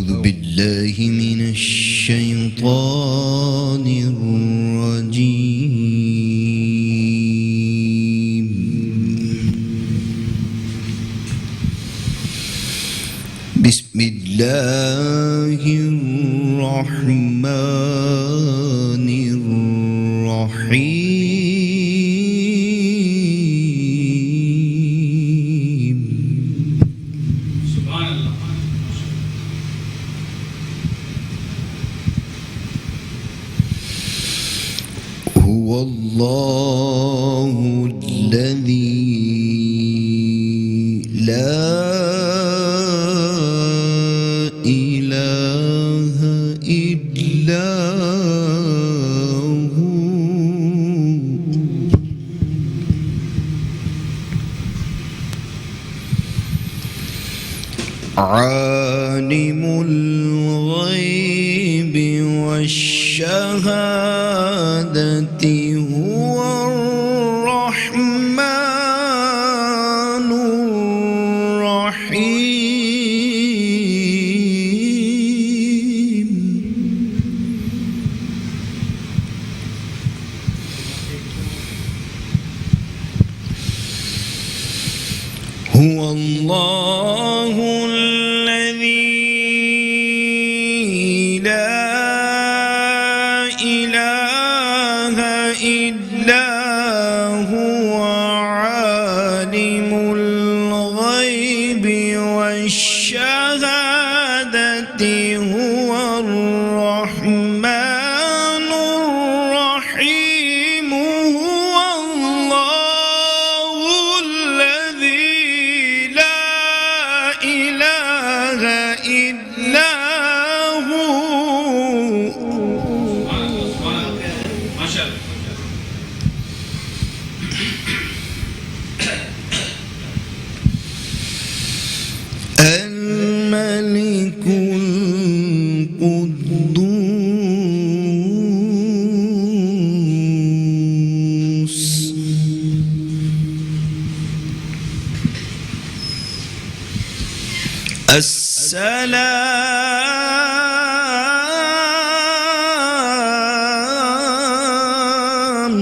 أعوذ بالله من الشيطان الرجيم. بسم الله الرحمن الرحيم. سبحان الله. هو الله الذي لا إله إلا هو عالم الغيب والشهادة هو الرحمن الرحيم. هو الله الذي لا إله إلا هو عالم الغيب والشهادة هو الرحمن الرحيم. هو الله الذي لا إله إلا هو. ما شاء الله. الملك القدوس السلام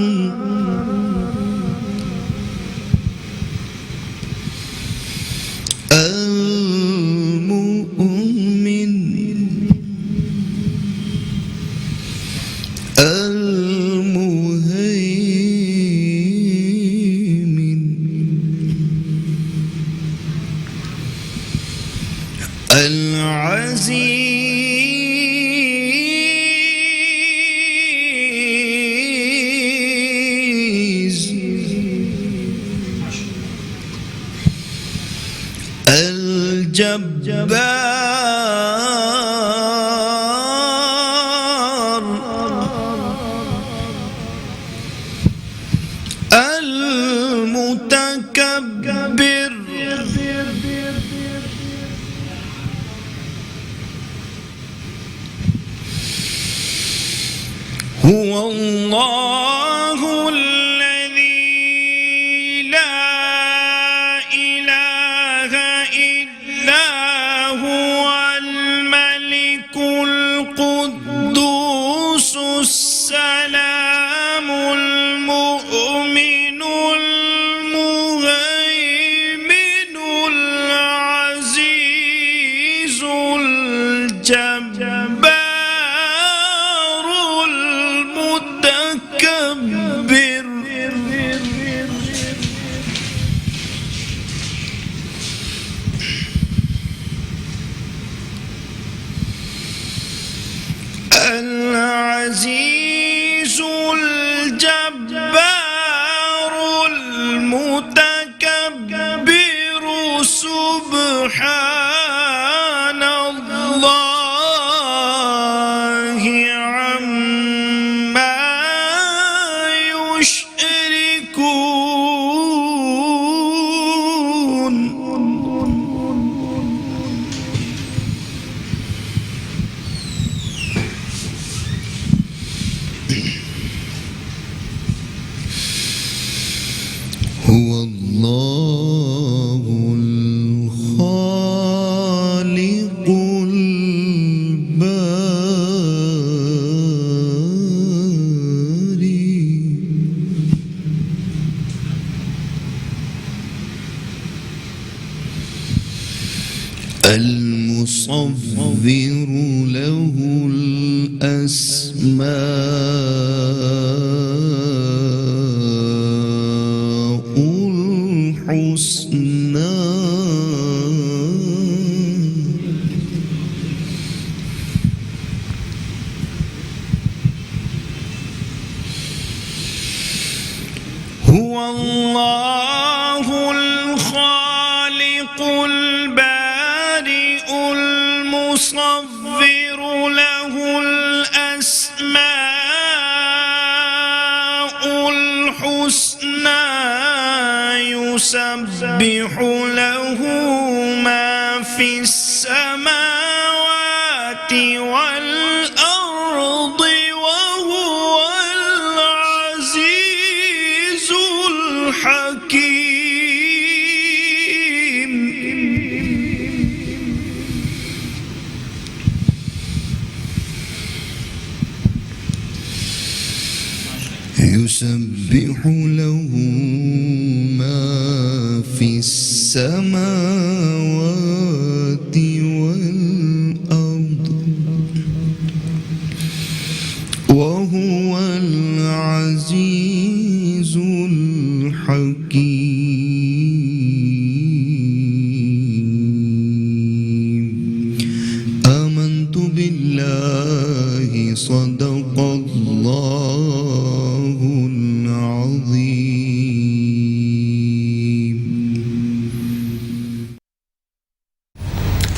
المؤمن المهيمن العزيز الجبار المتكبر هو الله الذي لا إله إلا هو الملك القدوس السلام المؤمن المهيمن العزيز الجبار المتكبر. العزيز الجبار المتكبر سبحان الله عما يشركون. المصور له الأسماء الحسنى هو الله الخالق البارئ المصور له الأسماء الحسنى يسبح له ما في السماوات والأرض وهو العزيز الحكيم يسبح له ما في السماوات والأرض وهو العزيز الحكيم آمنت بالله صدق الله العظيم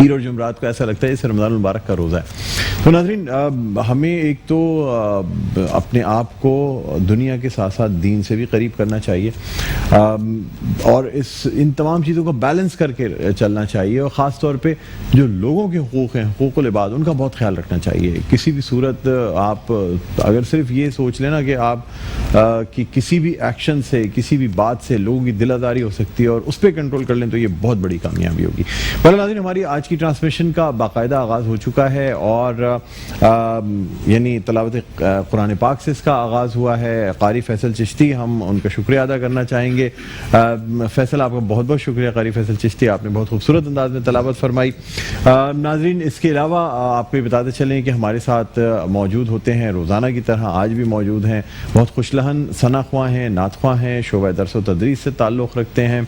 پیر اور جمعرات کو ایسا لگتا ہے جیسے رمضان المبارک کا روزہ ہے. تو ناظرین ہمیں ایک تو اپنے آپ کو دنیا کے ساتھ ساتھ دین سے بھی قریب کرنا چاہیے اور ان تمام چیزوں کو بیلنس کر کے چلنا چاہیے, اور خاص طور پہ جو لوگوں کے حقوق ہیں, حقوق العباد, ان کا بہت خیال رکھنا چاہیے. کسی بھی صورت آپ اگر صرف یہ سوچ لینا کہ آپ کی کسی بھی ایکشن سے, کسی بھی بات سے لوگوں کی دل آزاری ہو سکتی ہے اور اس پہ کنٹرول کر لیں, تو یہ بہت بڑی کامیابی ہوگی. ناظرین ہماری آج کی ٹرانسمیشن کا باقاعدہ آغاز ہو چکا ہے, اور یعنی تلاوت قرآن پاک سے اس کا آغاز ہوا ہے. قاری فیصل چشتی, ہم ان کا شکریہ ادا کرنا چاہیں گے. فیصل آپ کا بہت بہت شکریہ. قاری فیصل چشتی, آپ نے بہت خوبصورت انداز میں تلاوت فرمائی. ناظرین اس کے علاوہ آپ کو یہ بتاتے چلیں کہ ہمارے ساتھ موجود ہوتے ہیں روزانہ کی طرح, آج بھی موجود ہیں, بہت خوش لہن ثنا خواں ہیں, نعت خواں ہیں, شعبہ درس و تدریس سے تعلق رکھتے ہیں,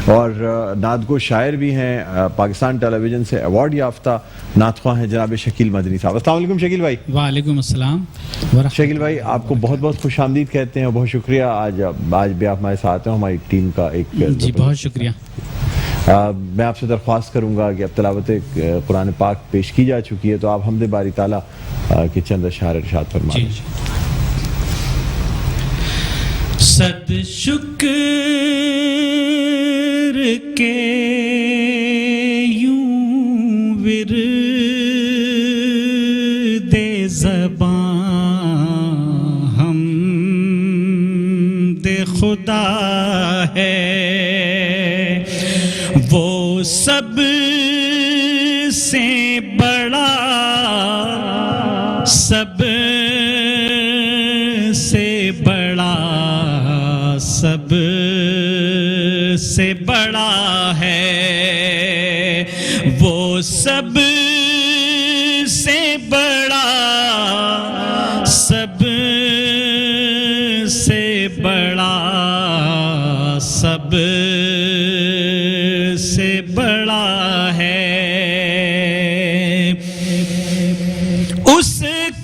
اور نعت گو شاعر بھی ہیں. پاکستان ٹیلی ویژن سے ایوارڈ یافتہ نعت خواں ہیں جناب شکیل مدنی صاحب. السلام علیکم شکیل بھائی. وعلیکم السلام. شکیل بھائی آپ کو بہت بہت خوش آمدید کہتے ہیں, بہت شکریہ آج بھی آپ ہمارے ساتھ ہیں. ہماری ٹیم کا ایک جی بہت شکریہ. میں آپ سے درخواست کروں گا کہ اب تلاوت قرآن پاک پیش کی جا چکی ہے, تو آپ حمد باری تعالیٰ کے چند اشعار ارشاد فرمائیں. صد شکر کے یوں ورد زباں حمد خدا ہے, وہ سب سے بڑا, سب سے بڑا, سب سے بڑا ہے, وہ سب سے بڑا, سب سے بڑا, سب سے بڑا ہے. اس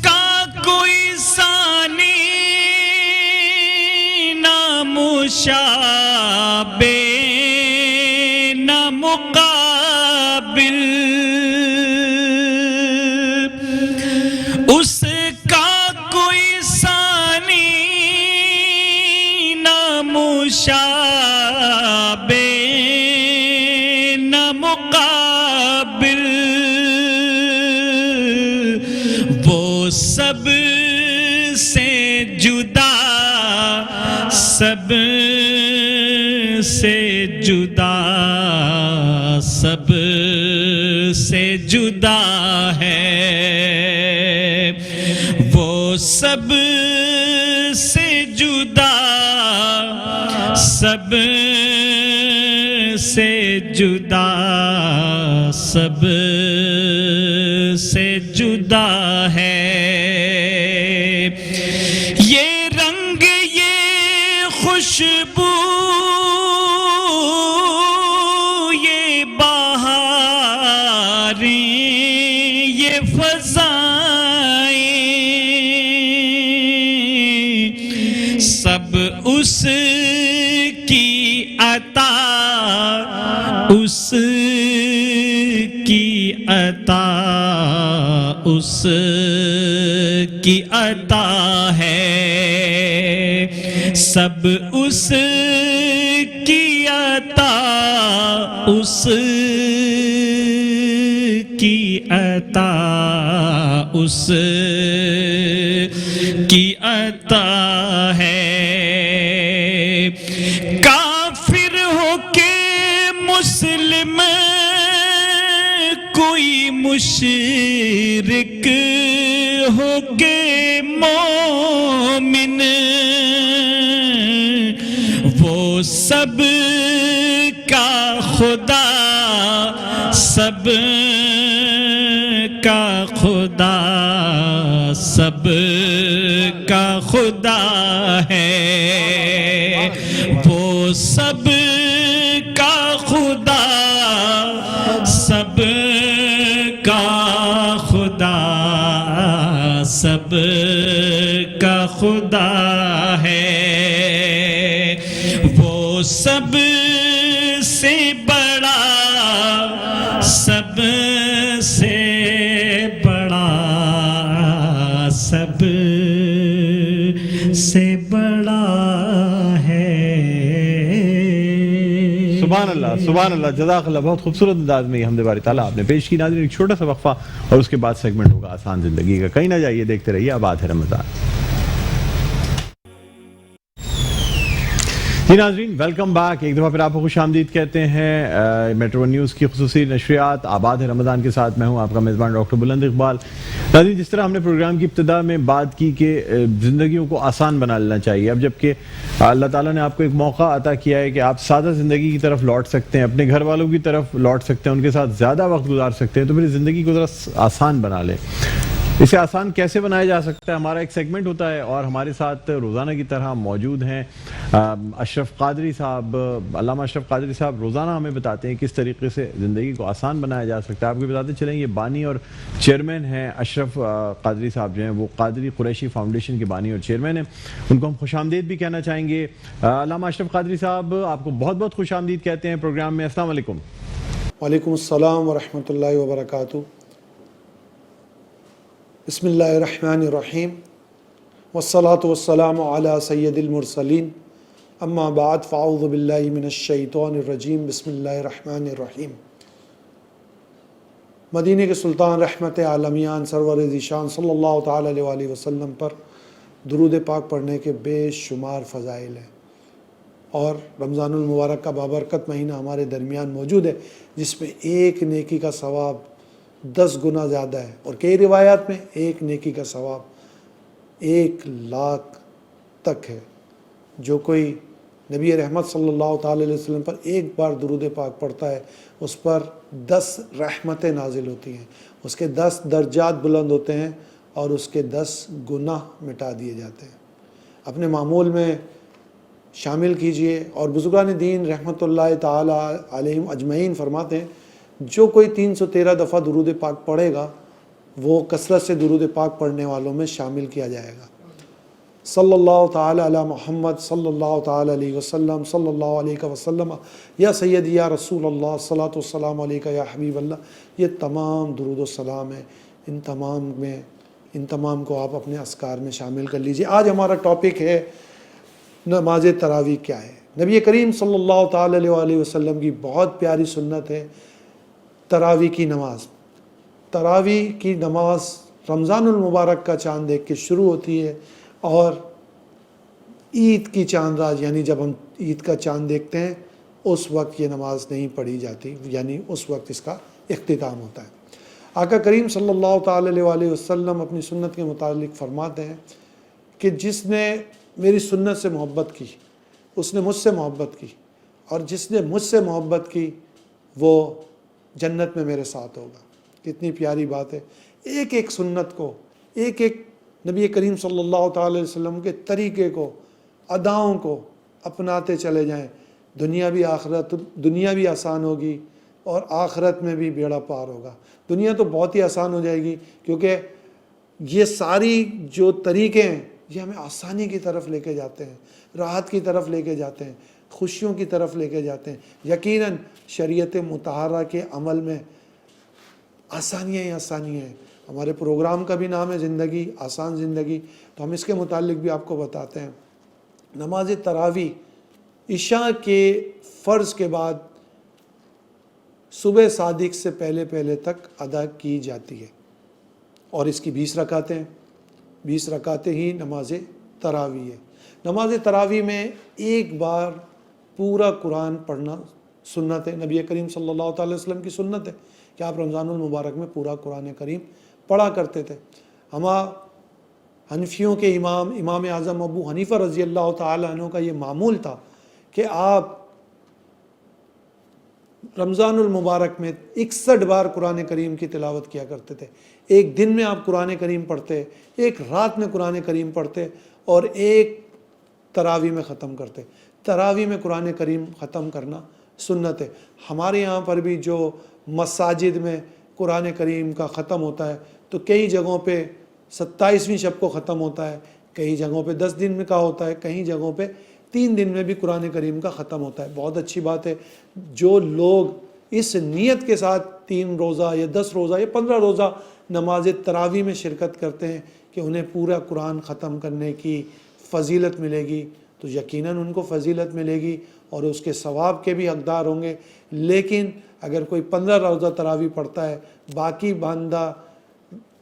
کا کوئی ثانی نہ مشابہ نہ مقابل, اس کا کوئی ثانی نہ مشابہ نہ مقابل, وہ سب سے جدا, سب سے جدا, سب سے جدا ہے, وہ سب سے جدا, سب سے جدا, سب سے جدا ہے. یہ رنگ یہ خوشبو یہ بہاریں یہ فضائیں سب اس کی عطا, اس کی عطا, اس کی عطا ہے, سب اس کی عطا, اس کی عطا, اس کی عطا ہے. کافر ہو کے مسلم, کوئی مشرک ہو کے مومن, وہ سب کا خدا, سب کا خدا, سب کا خدا ہے, وہ سب کا خدا, سب کا خدا, سب کا خدا ہے, وہ سب سے بڑا, سب سے بڑا ہے. سبحان اللہ جزاک اللہ. بہت خوبصورت انداز میں یہ حمد باری تعالیٰ آپ نے پیش کی. ناظرین ایک چھوٹا سا وقفہ اور اس کے بعد سیگمنٹ ہوگا آسان زندگی کا. کہیں نہ جائیے, دیکھتے رہیے آباد ہے رمضان. جی ناظرین, ویلکم بیک. ایک دفعہ پھر آپ کو خوش آمدید کہتے ہیں میٹرو ون نیوز کی خصوصی نشریات آباد ہے رمضان کے ساتھ. میں ہوں آپ کا میزبان ڈاکٹر بلند اقبال. ناظرین, جس طرح ہم نے پروگرام کی ابتدا میں بات کی کہ زندگیوں کو آسان بنا لینا چاہیے, اب جبکہ اللہ تعالیٰ نے آپ کو ایک موقع عطا کیا ہے کہ آپ سادہ زندگی کی طرف لوٹ سکتے ہیں, اپنے گھر والوں کی طرف لوٹ سکتے ہیں, ان کے ساتھ زیادہ وقت گزار سکتے ہیں, تو پھر زندگی کو ذرا آسان بنا لیں. اسے آسان کیسے بنایا جا سکتا ہے, ہمارا ایک سیگمنٹ ہوتا ہے اور ہمارے ساتھ روزانہ کی طرح موجود ہیں اشرف قادری صاحب. علامہ اشرف قادری صاحب روزانہ ہمیں بتاتے ہیں کس طریقے سے زندگی کو آسان بنایا جا سکتا ہے. آپ کو بتاتے چلیں یہ بانی اور چیئرمین ہیں اشرف قادری صاحب جو ہیں, وہ قادری قریشی فاؤنڈیشن کے بانی اور چیئرمین ہیں. ان کو ہم خوش آمدید بھی کہنا چاہیں گے. علامہ اشرف قادری صاحب, آپ کو بہت بہت خوش آمدید کہتے ہیں پروگرام میں. السلام علیکم. وعلیکم السلام ورحمۃ اللہ وبرکاتہ. بسم اللہ الرحمن الرحیم والصلاة والسلام علی سید المرسلین اما بعد فاعوذ باللہ من الشیطان الرجیم. بسم اللہ الرحمن الرحیم. مدینہ کے سلطان رحمت عالمیان سرور ذیشان صلی اللہ تعالی علیہ وآلہ وسلم پر درود پاک پڑھنے کے بے شمار فضائل ہیں, اور رمضان المبارک کا بابرکت مہینہ ہمارے درمیان موجود ہے جس میں ایک نیکی کا ثواب 10 گنا زیادہ ہے, اور کئی روایات میں ایک نیکی کا ثواب 1,00,000 تک ہے. جو کوئی نبی رحمت صلی اللہ تعالی علیہ وسلم پر ایک بار درود پاک پڑھتا ہے, اس پر 10 رحمتیں نازل ہوتی ہیں, اس کے 10 درجات بلند ہوتے ہیں, اور اس کے 10 گناہ مٹا دیے جاتے ہیں. اپنے معمول میں شامل کیجئے. اور بزرگان دین رحمت اللہ تعالی علیہم اجمعین فرماتے ہیں جو کوئی 313 دفعہ درود پاک پڑھے گا وہ کثرت سے درود پاک پڑھنے والوں میں شامل کیا جائے گا. صلی اللہ تعالی علی محمد صلی اللہ تعالی علیہ وسلم صلی اللہ علیہ وسلم یا سیدی یا رسول اللہ صلاۃ والسلام علیکہ یا حبیب اللہ. یہ تمام درود و سلام ہیں, ان تمام کو آپ اپنے اذکار میں شامل کر لیجئے. آج ہمارا ٹاپک ہے نماز تراویح کیا ہے. نبی کریم صلی اللہ تعالی علیہ وآلہ وسلم کی بہت پیاری سنت ہے تراویح کی نماز. تراویح کی نماز رمضان المبارک کا چاند دیکھ کے شروع ہوتی ہے, اور عید کی چاند رات یعنی جب ہم عید کا چاند دیکھتے ہیں اس وقت یہ نماز نہیں پڑھی جاتی, یعنی اس وقت اس کا اختتام ہوتا ہے. آقا کریم صلی اللہ تعالی علیہ وآلہ وسلم اپنی سنت کے متعلق فرماتے ہیں کہ جس نے میری سنت سے محبت کی اس نے مجھ سے محبت کی, اور جس نے مجھ سے محبت کی وہ جنت میں میرے ساتھ ہوگا. کتنی پیاری بات ہے. ایک ایک سنت کو, ایک ایک نبی کریم صلی اللہ تعالی علیہ وسلم کے طریقے کو, اداؤں کو اپناتے چلے جائیں. دنیا بھی آسان ہوگی اور آخرت میں بھی بیڑا پار ہوگا. دنیا تو بہت ہی آسان ہو جائے گی کیونکہ یہ ساری جو طریقے ہیں یہ ہمیں آسانی کی طرف لے کے جاتے ہیں, راحت کی طرف لے کے جاتے ہیں, خوشیوں کی طرف لے کے جاتے ہیں. یقیناً شریعت مطہرہ کے عمل میں آسانیاں ہی آسانیاں ہیں. ہمارے پروگرام کا بھی نام ہے زندگی آسان زندگی, تو ہم اس کے متعلق بھی آپ کو بتاتے ہیں. نماز تراویح عشاء کے فرض کے بعد صبح صادق سے پہلے تک ادا کی جاتی ہے, اور اس کی 20 رکعتیں ہی نماز تراویح ہے. نماز تراویح میں ایک بار پورا قرآن پڑھنا سنت ہے. نبی کریم صلی اللہ تعالی وسلم کی سنت ہے کہ آپ رمضان المبارک میں پورا قرآن کریم پڑھا کرتے تھے. حنفیوں کے امام اعظم ابو حنیفہ رضی اللہ تعالی عنہ کا یہ معمول تھا کہ آپ رمضان المبارک میں 61 بار قرآن کریم کی تلاوت کیا کرتے تھے. ایک دن میں آپ قرآن کریم پڑھتے, ایک رات میں قرآن کریم پڑھتے, اور ایک تراویح میں ختم کرتے. تراویح میں قرآن کریم ختم کرنا سنت ہے. ہمارے یہاں پر بھی جو مساجد میں قرآن کریم کا ختم ہوتا ہے تو کئی جگہوں پہ 27ویں شب کو ختم ہوتا ہے, کئی جگہوں پہ 10 دن میں کا ہوتا ہے, کئی جگہوں پہ 3 دن میں بھی قرآن کریم کا ختم ہوتا ہے. بہت اچھی بات ہے. جو لوگ اس نیت کے ساتھ 3 روزہ یا 10 روزہ یا 15 روزہ نماز تراویح میں شرکت کرتے ہیں کہ انہیں پورا قرآن ختم کرنے کی فضیلت ملے گی تو یقیناً ان کو فضیلت ملے گی اور اس کے ثواب کے بھی حقدار ہوں گے. لیکن اگر کوئی 15 روزہ تراویح پڑھتا ہے باقی ماندہ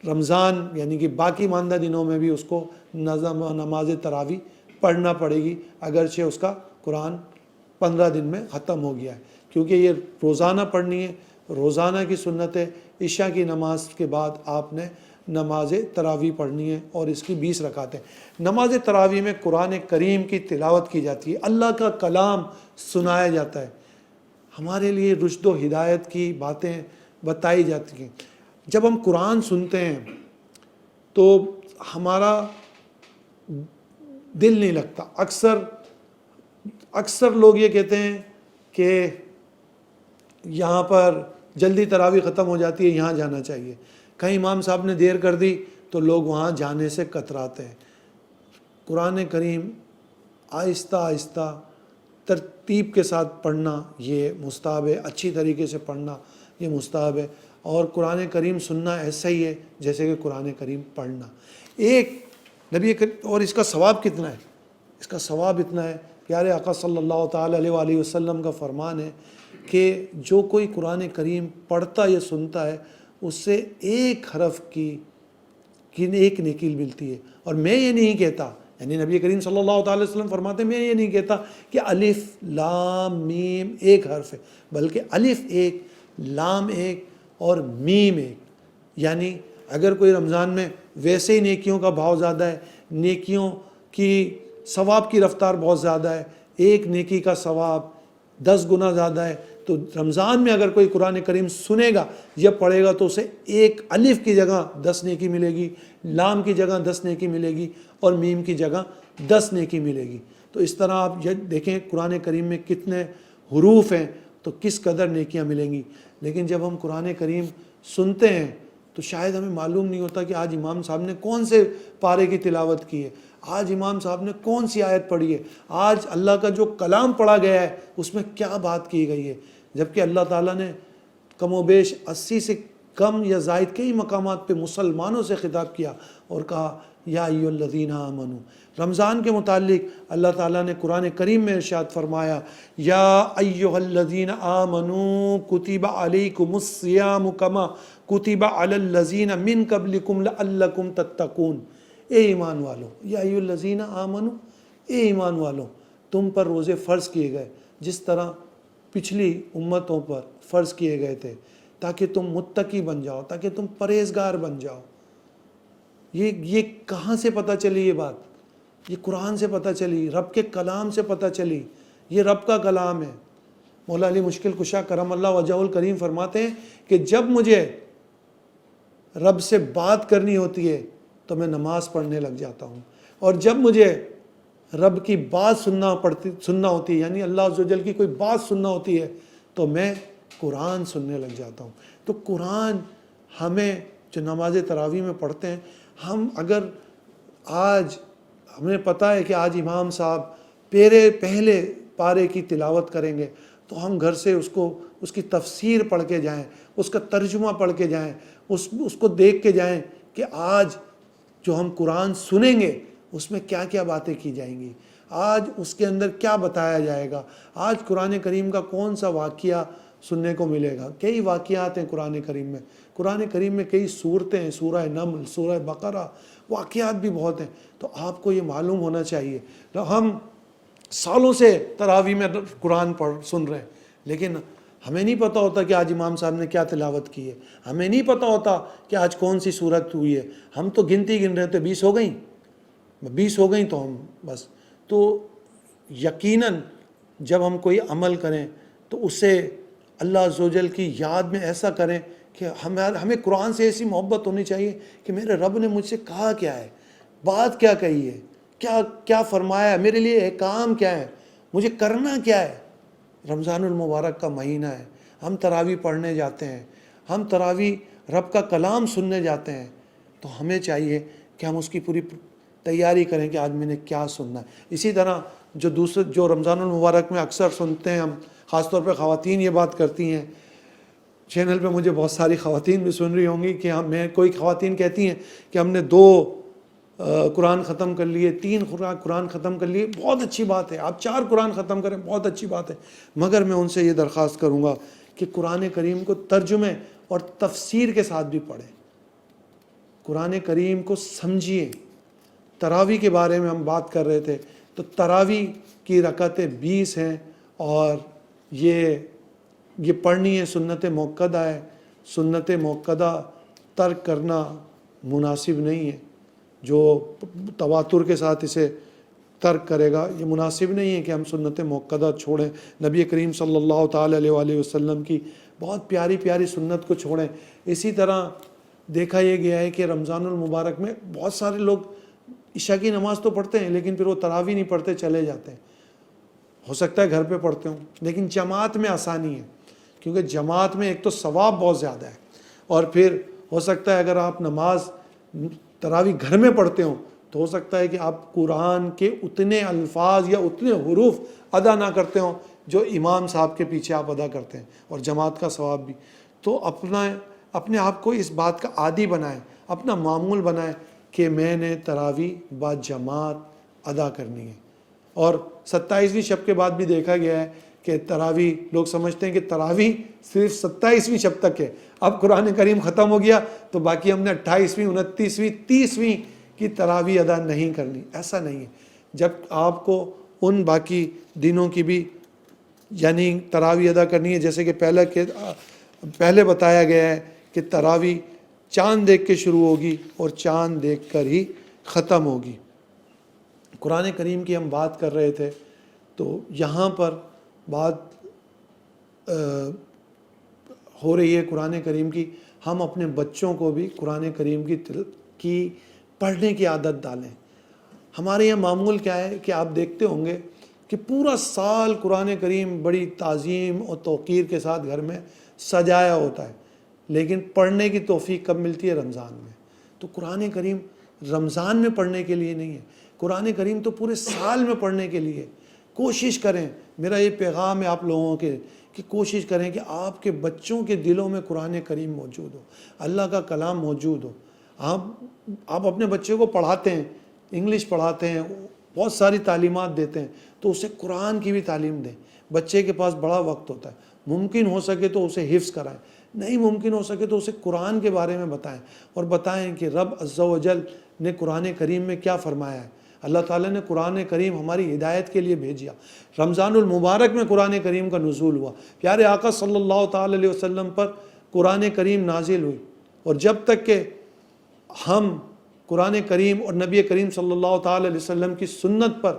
رمضان یعنی کہ باقی ماندہ دنوں میں بھی اس کو نماز تراویح پڑھنا پڑے گی اگرچہ اس کا قرآن 15 دن میں ختم ہو گیا ہے، کیونکہ یہ روزانہ پڑھنی ہے. روزانہ کی سنت ہے عشاء کی نماز کے بعد آپ نے نماز تراویح پڑھنی ہے اور اس کی 20 رکعتیں. نماز تراویح میں قرآن کریم کی تلاوت کی جاتی ہے، اللہ کا کلام سنایا جاتا ہے، ہمارے لیے رشد و ہدایت کی باتیں بتائی جاتی ہیں. جب ہم قرآن سنتے ہیں تو ہمارا دل نہیں لگتا. اکثر لوگ یہ کہتے ہیں کہ یہاں پر جلدی تراویح ختم ہو جاتی ہے، یہاں جانا چاہیے. کہیں امام صاحب نے دیر کر دی تو لوگ وہاں جانے سے کتراتے ہیں. قرآن کریم آہستہ آہستہ ترتیب کے ساتھ پڑھنا یہ مستحب ہے، اچھی طریقے سے پڑھنا یہ مستحب ہے. اور قرآن کریم سننا ایسا ہی ہے جیسے کہ قرآن کریم پڑھنا. ایک نبی اور اس کا ثواب کتنا ہے؟ اس کا ثواب اتنا ہے، پیارے آقا صلی اللہ تعالیٰ علیہ وآلہ وسلم کا فرمان ہے کہ جو کوئی قرآن کریم پڑھتا یا سنتا ہے اس سے ایک حرف کی ایک نیکی ملتی ہے. اور میں یہ نہیں کہتا، یعنی نبی کریم صلی اللہ تعالیٰ علیہ وسلم فرماتے ہیں میں یہ نہیں کہتا کہ الف لام میم ایک حرف ہے، بلکہ الف ایک، لام ایک اور میم ایک. یعنی اگر کوئی رمضان میں ویسے ہی نیکیوں کا بھاؤ زیادہ ہے، نیکیوں کی ثواب کی رفتار بہت زیادہ ہے، ایک نیکی کا ثواب 10 گنا زیادہ ہے، تو رمضان میں اگر کوئی قرآن کریم سنے گا یا پڑھے گا تو اسے ایک الف کی جگہ 10 نیکی ملے گی، لام کی جگہ 10 نیکی ملے گی اور میم کی جگہ 10 نیکی ملے گی. تو اس طرح آپ دیکھیں قرآن کریم میں کتنے حروف ہیں تو کس قدر نیکیاں ملیں گی. لیکن جب ہم قرآن کریم سنتے ہیں تو شاید ہمیں معلوم نہیں ہوتا کہ آج امام صاحب نے کون سے پارے کی تلاوت کی ہے، آج امام صاحب نے کون سی آیت پڑھی ہے، آج اللہ کا جو کلام پڑھا گیا ہے اس میں کیا بات کی گئی ہے. جبکہ اللہ تعالیٰ نے کم و بیش 80 سے کم یا زائد کئی مقامات پہ مسلمانوں سے خطاب کیا اور کہا یا ایھا الذین آمنو. رمضان کے متعلق اللہ تعالیٰ نے قرآن کریم میں ارشاد فرمایا یا ایھا الذین آمنو کتب علیکم الصیام کما کتب علی الذین من قبلکم لعلکم تتقون. اے ایمان والو، یا ایھا الذین آمنو، اے ایمان والو، تم پر روزے فرض کیے گئے جس طرح پچھلی امتوں پر فرض کیے گئے تھے تاکہ تم متقی بن جاؤ، تاکہ تم پرہیزگار بن جاؤ. یہ کہاں سے پتہ چلی یہ بات؟ یہ قرآن سے پتہ چلی، رب کے کلام سے پتہ چلی. یہ رب کا کلام ہے. مولا علی مشکل کشا کرم اللہ وجہہ الکریم فرماتے ہیں کہ جب مجھے رب سے بات کرنی ہوتی ہے تو میں نماز پڑھنے لگ جاتا ہوں، اور جب مجھے رب کی بات سننا ہوتی ہے، یعنی اللہ عز و جل کی کوئی بات سننا ہوتی ہے تو میں قرآن سننے لگ جاتا ہوں. تو قرآن ہمیں جو نماز تراویح میں پڑھتے ہیں، ہم اگر آج ہمیں پتہ ہے کہ آج امام صاحب پہلے پارے کی تلاوت کریں گے تو ہم گھر سے اس کی تفسیر پڑھ کے جائیں، اس کا ترجمہ پڑھ کے جائیں، اس کو دیکھ کے جائیں کہ آج جو ہم قرآن سنیں گے اس میں کیا کیا باتیں کی جائیں گی، آج اس کے اندر کیا بتایا جائے گا، آج قرآن کریم کا کون سا واقعہ سننے کو ملے گا. کئی واقعات ہیں قرآن کریم میں. قرآن کریم میں کئی صورتیں ہیں، سورہ نمل، سورہ بقرہ، واقعات بھی بہت ہیں. تو آپ کو یہ معلوم ہونا چاہیے. ہم سالوں سے تراویح میں قرآن سن رہے ہیں لیکن ہمیں نہیں پتہ ہوتا کہ آج امام صاحب نے کیا تلاوت کی ہے، ہمیں نہیں پتہ ہوتا کہ آج کون سی صورت ہوئی ہے. ہم تو گنتی گن رہے تھے، 20 ہو گئیں تو ہم بس. تو یقیناً جب ہم کوئی عمل کریں تو اسے اللہ عز و جل کی یاد میں ایسا کریں کہ ہمیں قرآن سے ایسی محبت ہونی چاہیے کہ میرے رب نے مجھ سے کہا کیا ہے، بات کیا کہی ہے، کیا فرمایا ہے، میرے لیے احکام کیا ہے، مجھے کرنا کیا ہے. رمضان المبارک کا مہینہ ہے، ہم تراویح پڑھنے جاتے ہیں، ہم تراویح رب کا کلام سننے جاتے ہیں، تو ہمیں چاہیے کہ ہم اس کی پوری تیاری کریں کہ آج میں نے کیا سننا ہے. اسی طرح جو رمضان المبارک میں اکثر سنتے ہیں ہم، خاص طور پہ خواتین یہ بات کرتی ہیں، چینل پہ مجھے بہت ساری خواتین بھی سن رہی ہوں گی کہ کوئی خواتین کہتی ہیں کہ ہم نے 2 قرآن ختم کر لیے، 3 قرآن ختم کر لیے، بہت اچھی بات ہے. آپ 4 قرآن ختم کریں، بہت اچھی بات ہے. مگر میں ان سے یہ درخواست کروں گا کہ قرآن کریم کو ترجمے اور تفسیر کے ساتھ بھی پڑھیں. قرآن کریم کو سمجھیے. تراویح کے بارے میں ہم بات کر رہے تھے، تو تراویح کی رکعتیں 20 ہیں، اور یہ پڑھنی ہے، سنت موقدہ ہے. سنت موقدہ ترک کرنا مناسب نہیں ہے. جو تواتر کے ساتھ اسے ترک کرے گا، یہ مناسب نہیں ہے کہ ہم سنت موقدہ چھوڑیں. نبی کریم صلی اللہ تعالی علیہ وآلہ وسلم کی بہت پیاری پیاری سنت کو چھوڑیں. اسی طرح دیکھا یہ گیا ہے کہ رمضان المبارک میں بہت سارے لوگ عشاء کی نماز تو پڑھتے ہیں، لیکن پھر وہ تراویح نہیں پڑھتے، چلے جاتے ہیں. ہو سکتا ہے گھر پہ پڑھتے ہوں، لیکن جماعت میں آسانی ہے، کیونکہ جماعت میں ایک تو ثواب بہت زیادہ ہے، اور پھر ہو سکتا ہے اگر آپ نماز تراویح گھر میں پڑھتے ہوں تو ہو سکتا ہے کہ آپ قرآن کے اتنے الفاظ یا اتنے حروف ادا نہ کرتے ہوں جو امام صاحب کے پیچھے آپ ادا کرتے ہیں، اور جماعت کا ثواب بھی. تو اپنے آپ کو اس بات کا عادی بنائیں، اپنا معمول بنائیں کہ میں نے تراویح با جماعت ادا کرنی ہے. اور 27ویں شب کے بعد بھی دیکھا گیا ہے کہ تراویح، لوگ سمجھتے ہیں کہ تراویح صرف 27ویں شب تک ہے. اب قرآن کریم ختم ہو گیا تو باقی ہم نے 28ویں 29ویں 30ویں کی تراویح ادا نہیں کرنی. ایسا نہیں ہے. جب آپ کو ان باقی دنوں کی بھی یعنی تراویح ادا کرنی ہے، جیسے کہ پہلے بتایا گیا ہے کہ تراویح چاند دیکھ کے شروع ہوگی اور چاند دیکھ کر ہی ختم ہوگی. قرآن کریم کی ہم بات کر رہے تھے، تو یہاں پر بات ہو رہی ہے قرآن کریم کی. ہم اپنے بچوں کو بھی قرآن کریم کی پڑھنے کی عادت ڈالیں. ہمارے یہاں معمول کیا ہے کہ آپ دیکھتے ہوں گے کہ پورا سال قرآن کریم بڑی تعظیم اور توقیر کے ساتھ گھر میں سجایا ہوتا ہے، لیکن پڑھنے کی توفیق کب ملتی ہے؟ رمضان میں. تو قرآن کریم رمضان میں پڑھنے کے لیے نہیں ہے، قرآن کریم تو پورے سال میں پڑھنے کے لیے. کوشش کریں، میرا یہ پیغام ہے آپ لوگوں کے، کہ کوشش کریں کہ آپ کے بچوں کے دلوں میں قرآن کریم موجود ہو، اللہ کا کلام موجود ہو. آپ اپنے بچے کو پڑھاتے ہیں، انگلش پڑھاتے ہیں، بہت ساری تعلیمات دیتے ہیں، تو اسے قرآن کی بھی تعلیم دیں. بچے کے پاس بڑا وقت ہوتا ہے، ممکن ہو سکے تو اسے حفظ کرائیں، نہیں ممکن ہو سکے تو اسے قرآن کے بارے میں بتائیں، اور بتائیں کہ رب عز و جل نے قرآن کریم میں کیا فرمایا ہے. اللہ تعالیٰ نے قرآن کریم ہماری ہدایت کے لیے بھیجا. رمضان المبارک میں قرآن کریم کا نزول ہوا، پیارے آقا صلی اللہ تعالی علیہ وسلم پر قرآن کریم نازل ہوئی. اور جب تک کہ ہم قرآن کریم اور نبی کریم صلی اللہ تعالی علیہ وسلم کی سنت پر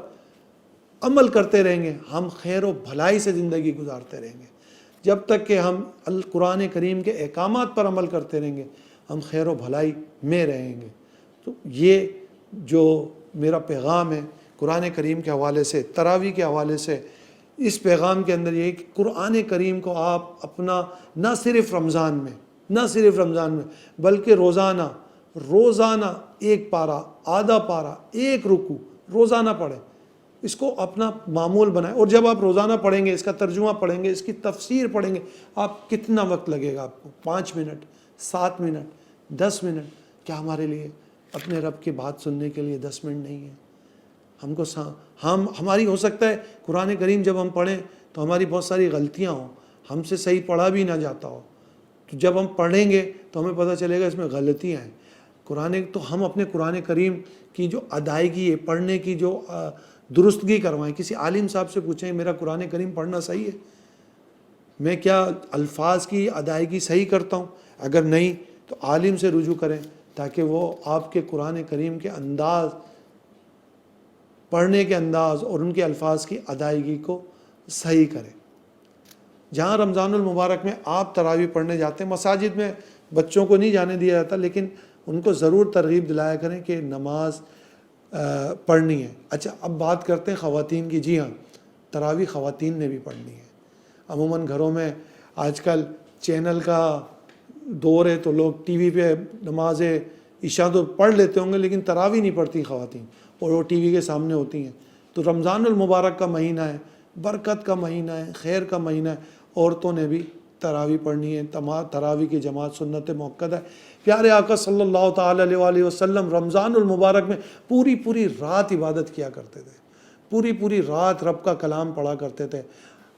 عمل کرتے رہیں گے، ہم خیر و بھلائی سے زندگی گزارتے رہیں گے. جب تک کہ ہم قرآن کریم کے احکامات پر عمل کرتے رہیں گے، ہم خیر و بھلائی میں رہیں گے. تو یہ جو میرا پیغام ہے قرآن کریم کے حوالے سے، تراویح کے حوالے سے، اس پیغام کے اندر یہ کہ قرآن کریم کو آپ اپنا نہ صرف رمضان میں بلکہ روزانہ 1 پارہ، آدھا پارہ، 1 رکوع روزانہ پڑھیں. اس کو اپنا معمول بنائیں. اور جب آپ روزانہ پڑھیں گے، اس کا ترجمہ پڑھیں گے، اس کی تفسیر پڑھیں گے، آپ کتنا وقت لگے گا آپ کو؟ 5 منٹ، 7 منٹ، 10 منٹ. کیا ہمارے لیے اپنے رب کی بات سننے کے لیے 10 منٹ نہیں ہے؟ ہماری ہو سکتا ہے قرآن کریم جب ہم پڑھیں تو ہماری بہت ساری غلطیاں ہوں، ہم سے صحیح پڑھا بھی نہ جاتا ہو. تو جب ہم پڑھیں گے تو ہمیں پتہ چلے گا اس میں غلطیاں ہیں. تو ہم اپنے قرآن کریم کی جو ادائیگی ہے، پڑھنے کی جو درستگی کروائیں. کسی عالم صاحب سے پوچھیں میرا قرآن کریم پڑھنا صحیح ہے، میں کیا الفاظ کی ادائیگی صحیح کرتا ہوں؟ اگر نہیں تو عالم سے رجوع کریں، تاکہ وہ آپ کے قرآن کریم کے انداز، پڑھنے کے انداز اور ان کے الفاظ کی ادائیگی کو صحیح کریں. جہاں رمضان المبارک میں آپ تراویح پڑھنے جاتے ہیں، مساجد میں بچوں کو نہیں جانے دیا جاتا، لیکن ان کو ضرور ترغیب دلایا کریں کہ نماز پڑھنی ہے. اچھا، اب بات کرتے ہیں خواتین کی. جی ہاں، تراویح خواتین نے بھی پڑھنی ہے. عموماً گھروں میں آج کل چینل کا دور ہے، تو لوگ ٹی وی پہ نماز عشاء تو پڑھ لیتے ہوں گے، لیکن تراویح نہیں پڑھتی خواتین، اور وہ ٹی وی کے سامنے ہوتی ہیں. تو رمضان المبارک کا مہینہ ہے، برکت کا مہینہ ہے، خیر کا مہینہ ہے، عورتوں نے بھی تراوی پڑھنی ہے. تراوی کی جماعت سنت موقت ہے. پیارے آقا صلی اللہ تعالیٰ علیہ وسلم رمضان المبارک میں پوری رات عبادت کیا کرتے تھے, پوری رات رب کا کلام پڑھا کرتے تھے,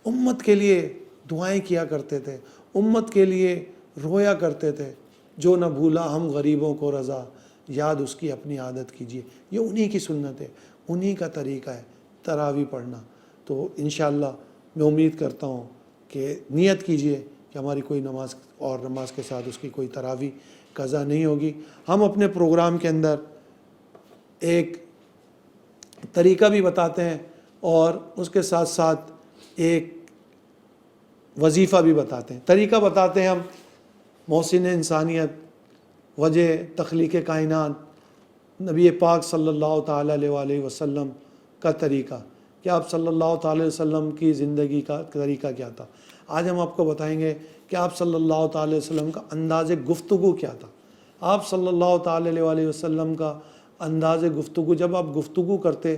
امت کے لیے دعائیں کیا کرتے تھے, امت کے لیے رویا کرتے تھے. جو نہ بھولا ہم غریبوں کو رضا, یاد اس کی اپنی عادت کیجیے. یہ انہی کی سنت ہے, انہی کا طریقہ ہے تراوی پڑھنا. تو انشاءاللہ میں امید کرتا ہوں کہ نیت کیجیے کہ ہماری کوئی نماز اور نماز کے ساتھ اس کی کوئی تراوی قضا نہیں ہوگی. ہم اپنے پروگرام کے اندر ایک طریقہ بھی بتاتے ہیں اور اس کے ساتھ ساتھ ایک وظیفہ بھی بتاتے ہیں. طریقہ بتاتے ہیں ہم محسن انسانیت, وجہ تخلیق کائنات, نبی پاک صلی اللہ تعالیٰ علیہ وسلم کا طریقہ, کہ آپ صلی اللہ تعالیٰ علیہ وسلم کی زندگی کا طریقہ کیا تھا. آج ہم آپ کو بتائیں گے کہ آپ صلی اللہ تعالیٰ علیہ وسلم کا انداز گفتگو کیا تھا. آپ صلی اللہ تعالیٰ علیہ وسلم کا انداز گفتگو, جب آپ گفتگو کرتے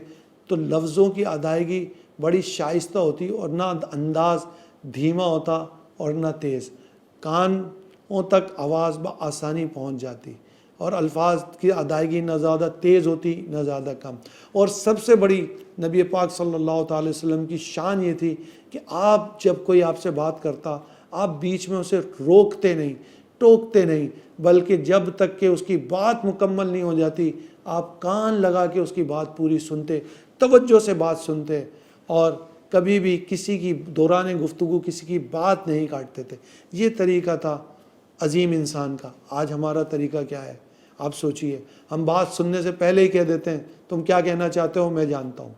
تو لفظوں کی ادائیگی بڑی شائستہ ہوتی اور نہ انداز دھیما ہوتا اور نہ تیز. کانوں تک آواز بآسانی پہنچ جاتی اور الفاظ کی ادائیگی نہ زیادہ تیز ہوتی نہ زیادہ کم. اور سب سے بڑی نبی پاک صلی اللہ تعالی وسلم کی شان یہ تھی کہ آپ جب کوئی آپ سے بات کرتا, آپ بیچ میں اسے روکتے نہیں, ٹوکتے نہیں, بلکہ جب تک کہ اس کی بات مکمل نہیں ہو جاتی آپ کان لگا کے اس کی بات پوری سنتے, توجہ سے بات سنتے, اور کبھی بھی کسی کی دوران گفتگو کسی کی بات نہیں کاٹتے تھے. یہ طریقہ تھا عظیم انسان کا. آج ہمارا طریقہ کیا ہے آپ سوچئے. ہم بات سننے سے پہلے ہی کہہ دیتے ہیں تم کیا کہنا چاہتے ہو میں جانتا ہوں.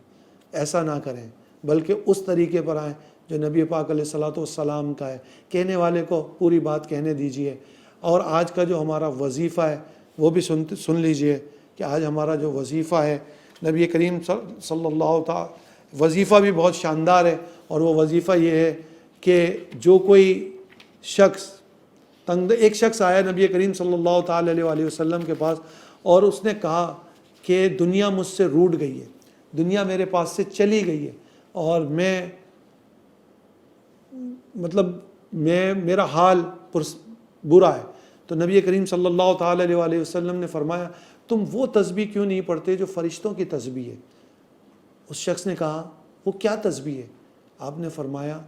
ایسا نہ کریں, بلکہ اس طریقے پر آئیں جو نبی پاک علیہ الصلوۃ والسلام کا ہے. کہنے والے کو پوری بات کہنے دیجئے. اور آج کا جو ہمارا وظیفہ ہے وہ بھی سن لیجئے کہ آج ہمارا جو وظیفہ ہے نبی کریم صلی اللہ تعالی, وظیفہ بھی بہت شاندار ہے. اور وہ وظیفہ یہ ہے کہ جو کوئی شخص ایک شخص آیا نبی کریم صلی اللہ تعالی علیہ وسلم کے پاس اور اس نے کہا کہ دنیا مجھ سے روٹھ گئی ہے, دنیا میرے پاس سے چلی گئی ہے اور میرا حال برا ہے. تو نبی کریم صلی اللہ تعالی علیہ وسلم نے فرمایا تم وہ تسبیح کیوں نہیں پڑھتے جو فرشتوں کی تسبیح ہے. اس شخص نے کہا وہ کیا تسبیح ہے؟ آپ نے فرمایا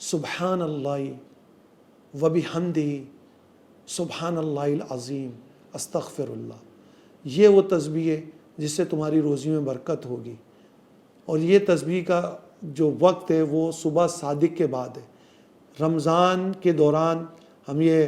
سبحان اللہ وبحمدہ سبحان اللہ العظیم استغفر اللہ. یہ وہ تسبیح ہے جس سے تمہاری روزی میں برکت ہوگی. اور یہ تسبیح کا جو وقت ہے وہ صبح صادق کے بعد ہے. رمضان کے دوران ہم یہ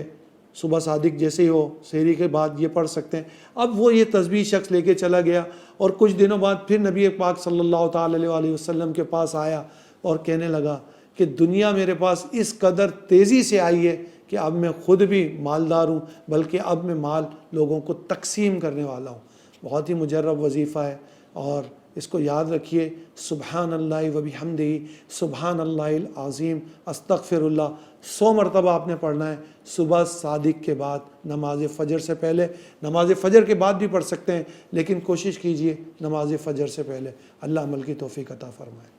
صبح صادق جیسے ہی ہو سحری کے بعد یہ پڑھ سکتے ہیں. اب وہ یہ تسبیح شخص لے کے چلا گیا اور کچھ دنوں بعد پھر نبی پاک صلی اللہ تعالی علیہ وسلم کے پاس آیا اور کہنے لگا کہ دنیا میرے پاس اس قدر تیزی سے آئی ہے کہ اب میں خود بھی مالدار ہوں, بلکہ اب میں مال لوگوں کو تقسیم کرنے والا ہوں. بہت ہی مجرب وظیفہ ہے اور اس کو یاد رکھیے. سبحان اللہ وبحمدہ سبحان اللہ العظیم استغفر اللہ 100 مرتبہ آپ نے پڑھنا ہے صبح صادق کے بعد, نماز فجر سے پہلے. نماز فجر کے بعد بھی پڑھ سکتے ہیں لیکن کوشش کیجئے نماز فجر سے پہلے. اللہ عمل کی توفیق عطا فرمائے.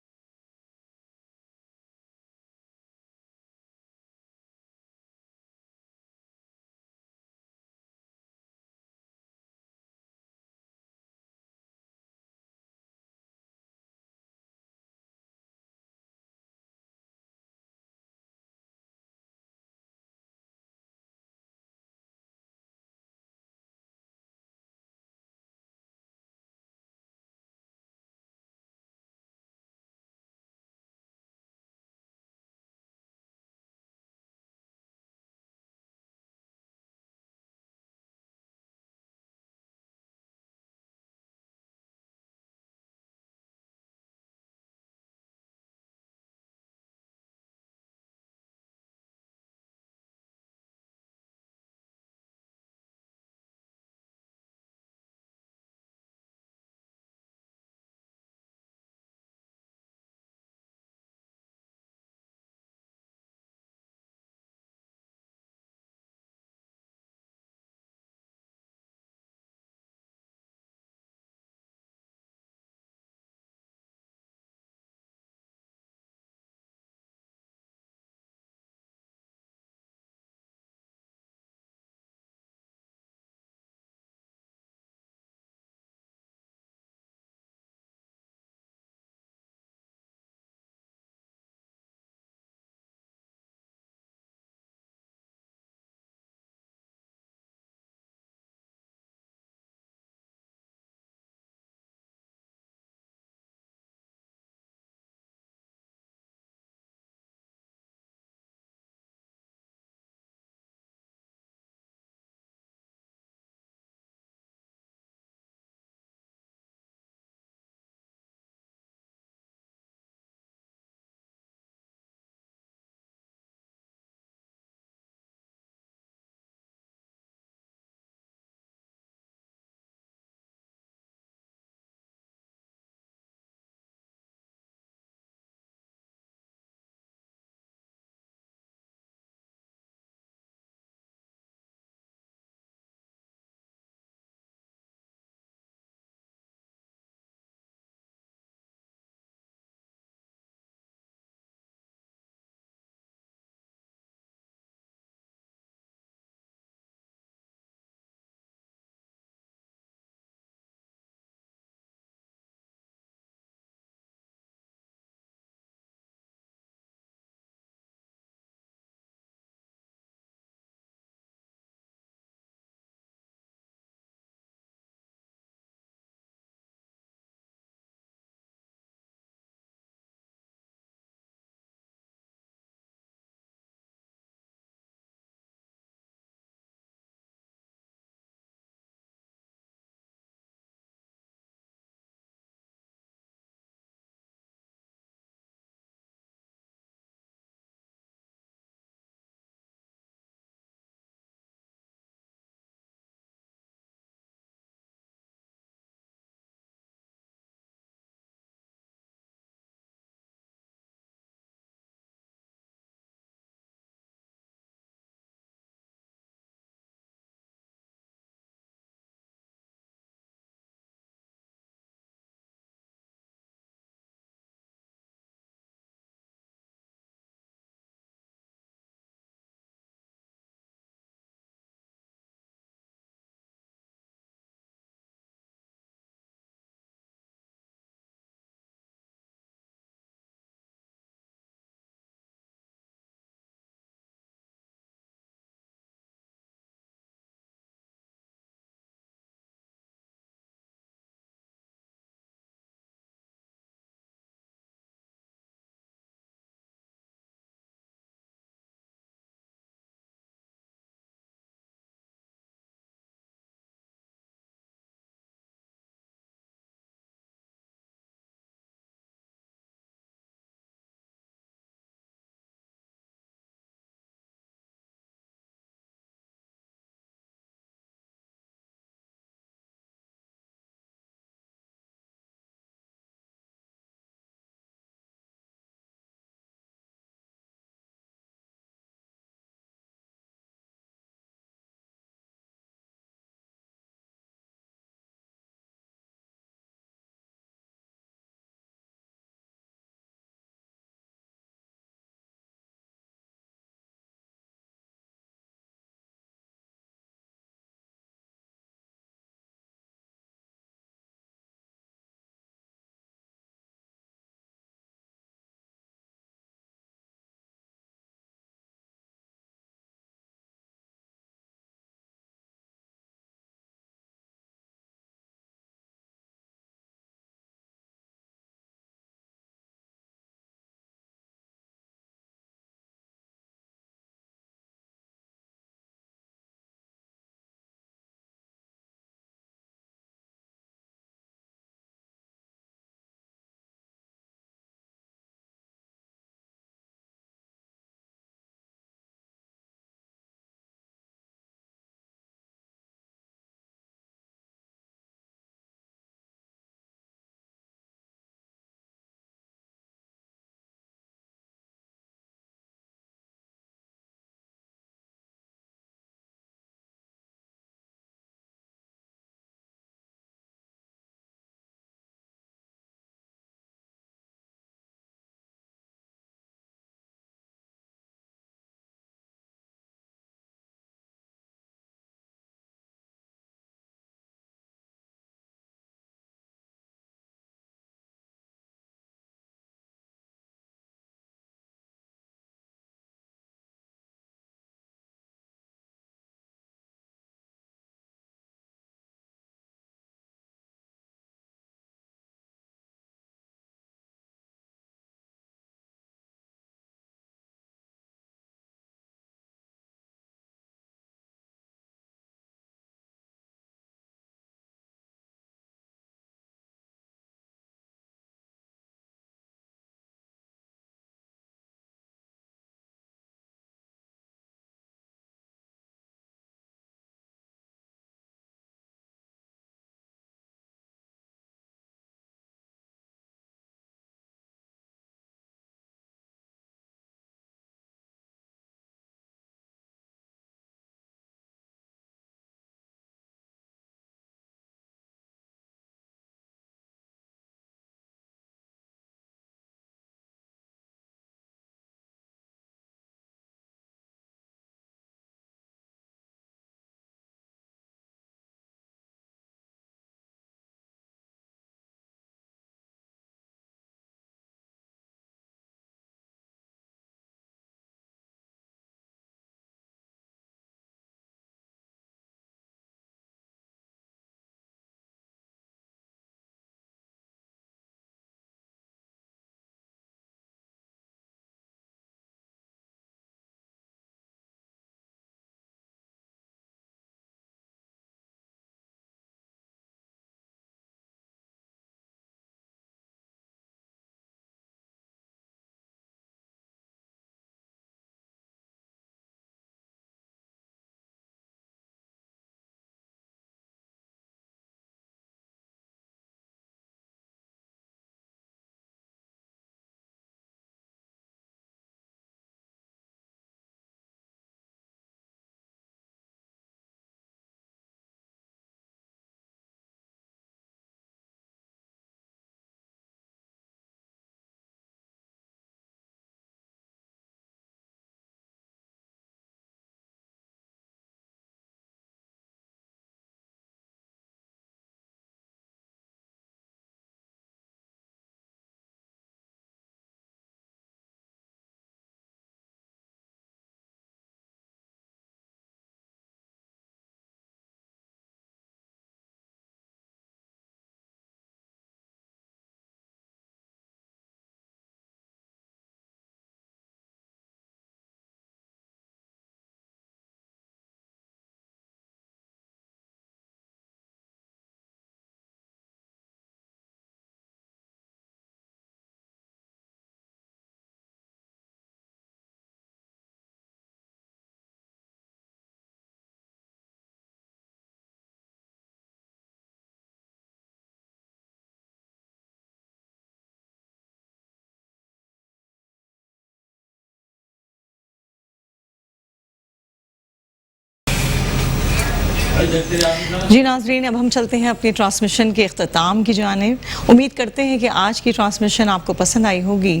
جی ناظرین، اب ہم چلتے ہیں اپنی ٹرانسمیشن کے اختتام کی جانب۔ امید کرتے ہیں کہ آج کی ٹرانسمیشن آپ کو پسند آئی ہوگی۔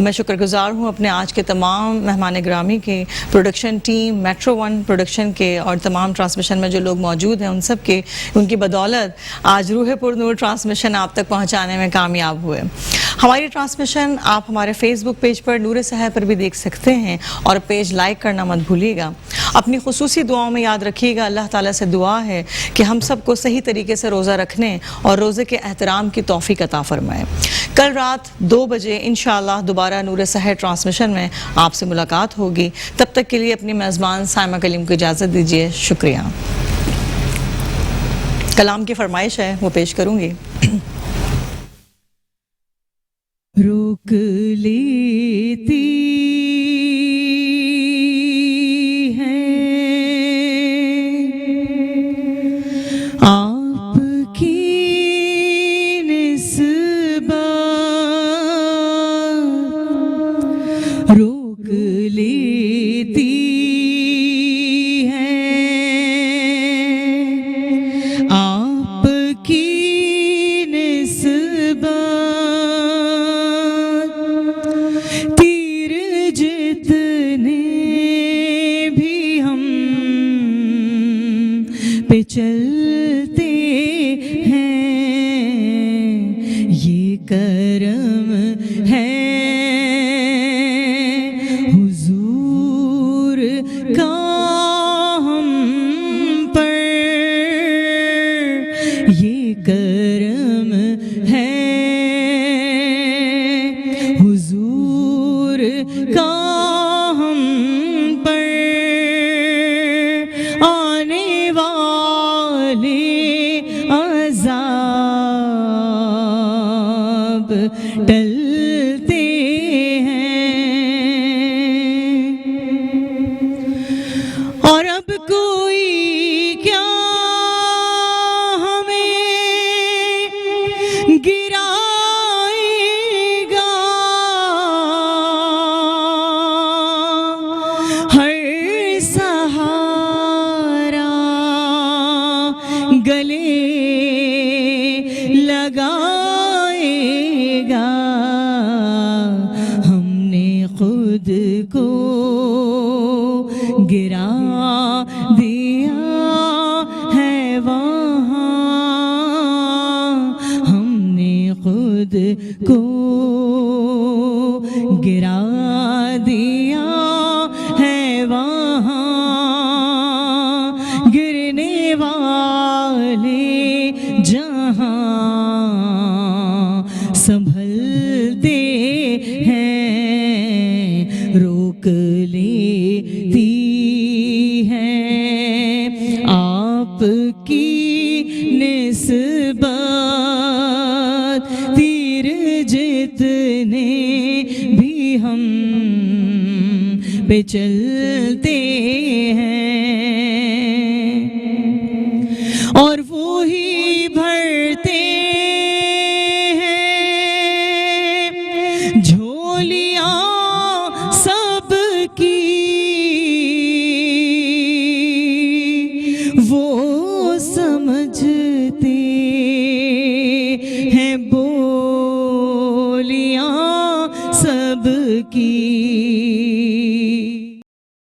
میں شکر گزار ہوں اپنے آج کے تمام مہمان گرامی کے، production team, metro one production کے، اور تمام ٹرانسمیشن میں جو لوگ موجود ہیں ان سب کے، ان کی بدولت آج روح پر نور ٹرانسمیشن آپ تک پہنچانے میں کامیاب ہوئے۔ ہماری ٹرانسمیشن آپ ہمارے فیس بک پیج پر نور سحر پر بھی دیکھ سکتے ہیں، اور پیج لائک کرنا مت بھولیے گا۔ اپنی خصوصی دعاؤں میں یاد رکھیے گا، اللہ تعالیٰ سے دعا ہے کہ ہم سب کو صحیح طریقے سے روزہ رکھنے اور روزے کے احترام کی توفیق عطا فرمائے۔ کل رات 2 بجے انشاءاللہ دوبارہ نور سحر ٹرانسمیشن میں آپ سے ملاقات ہوگی۔ تب تک کے لیے اپنی میزبان سائمہ کلیم کو اجازت دیجیے۔ شکریہ۔ کلام کی فرمائش ہے، وہ پیش کروں گی۔ روک لیتی ہے آپ کی نسبت، روک لیتی ہے آپ کی نسبت، چلتے ہیں یہ کرم ہے حضور کا ہم پر، یہ کرم ہے حضور کا ہم پر، آنے والے عذاب ٹلتے ہیں، اور اب کوئی کیا ہمیں گرائے گا، ہر سہارا گلے لگائے گا، ہم نے خود کو گرا دیا ہے وہاں، ہم نے خود کو گرا دیا ہے وہاں، گرنے والے جہاں سنبھلتے ہیں، روک لیتی ہے آپ کی نسبت، تیر جتنے بھی ہم پہ چلتے ہیں